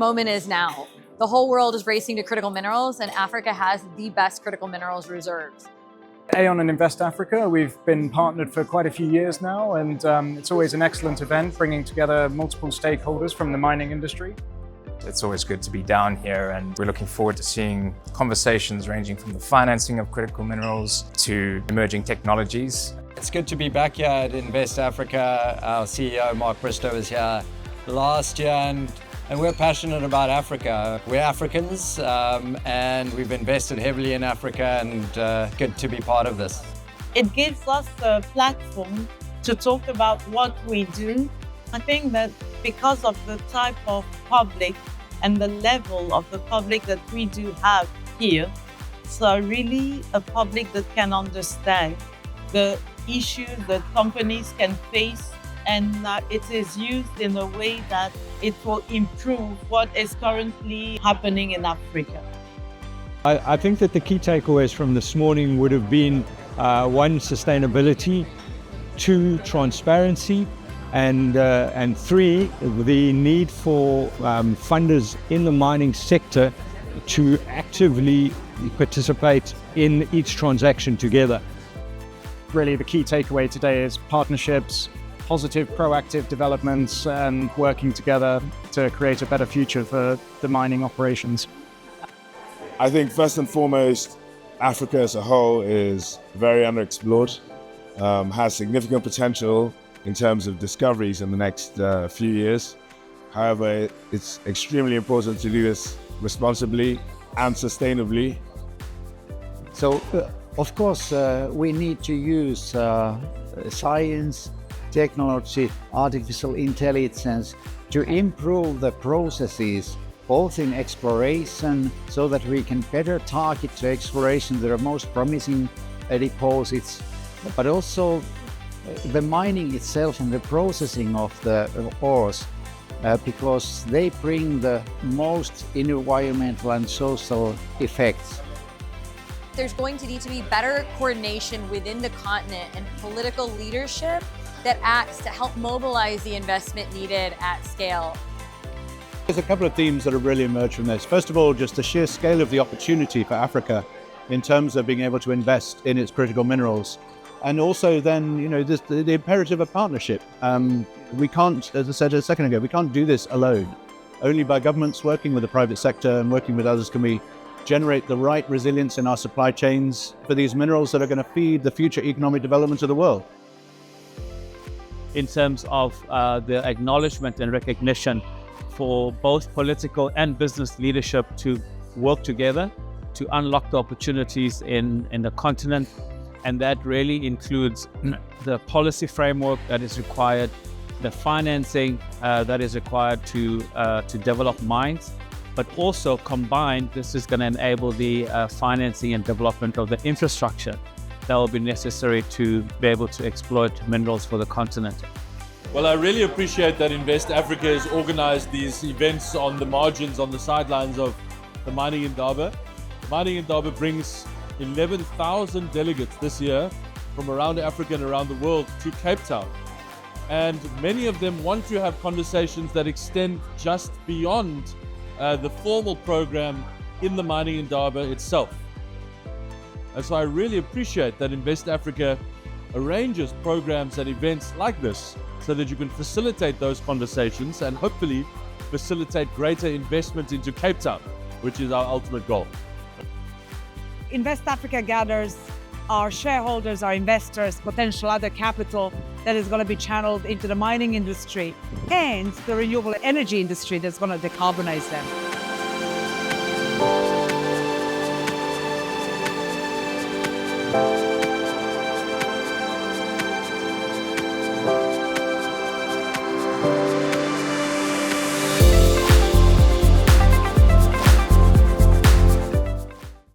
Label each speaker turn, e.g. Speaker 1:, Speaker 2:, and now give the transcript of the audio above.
Speaker 1: moment is now. The whole world is racing to critical minerals, and Africa has the best critical minerals reserves.
Speaker 2: Aon and Invest Africa, we've been partnered for quite a few years now, and it's always an excellent event, bringing together multiple stakeholders from the mining industry.
Speaker 3: It's always good to be down here, and we're looking forward to seeing conversations ranging from the financing of critical minerals to emerging technologies.
Speaker 4: It's good to be back here at Invest Africa. Our CEO, Macpherson, was here last year, and we're passionate about Africa. We're Africans, and we've invested heavily in Africa, and good to be part of this.
Speaker 5: It gives us a platform to talk about what we do. I think that because of the type of public and the level of the public that we do have here, so really a public that can understand the issues that companies can face, and it is used in a way that it will improve what is currently happening in Africa.
Speaker 6: I think that the key takeaways from this morning would have been one, sustainability, two, transparency, and three, the need for funders in the mining sector to actively participate in each transaction together.
Speaker 2: Really, the key takeaway today is partnerships, positive, proactive developments, and working together to create a better future for the mining operations.
Speaker 7: I think first and foremost, Africa as a whole is very underexplored, has significant potential in terms of discoveries in the next few years. However, it's extremely important to do this responsibly and sustainably.
Speaker 8: So, of course, we need to use science, technology, artificial intelligence to improve the processes, both in exploration, so that we can better target the exploration that are most promising deposits, but also the mining itself and the processing of the ores, because they bring the most environmental and social effects.
Speaker 1: There's going to need to be better coordination within the continent and political leadership that acts to help mobilize the investment needed at scale.
Speaker 6: There's a couple of themes that have really emerged from this. First of all, just the sheer scale of the opportunity for Africa in terms of being able to invest in its critical minerals. And also then, the imperative of partnership. We can't, as I said a second ago, we can't do this alone. Only by governments working with the private sector and working with others can we generate the right resilience in our supply chains for these minerals that are going to feed the future economic development of the world.
Speaker 9: In terms of the acknowledgement and recognition for both political and business leadership to work together to unlock the opportunities in the continent. And that really includes the policy framework that is required, the financing that is required to develop mines, but also combined, this is going to enable the financing and development of the infrastructure that will be necessary to be able to exploit minerals for the continent.
Speaker 10: Well, I really appreciate that Invest Africa has organized these events on the margins, on the sidelines of the Mining Indaba. The Mining Indaba brings 11,000 delegates this year from around Africa and around the world to Cape Town. And many of them want to have conversations that extend just beyond the formal program in the Mining Indaba itself. And so I really appreciate that Invest Africa arranges programs and events like this so that you can facilitate those conversations and hopefully facilitate greater investment into Cape Town, which is our ultimate goal.
Speaker 11: Invest Africa gathers our shareholders, our investors, potential other capital that is going to be channeled into the mining industry and the renewable energy industry that's going to decarbonize them.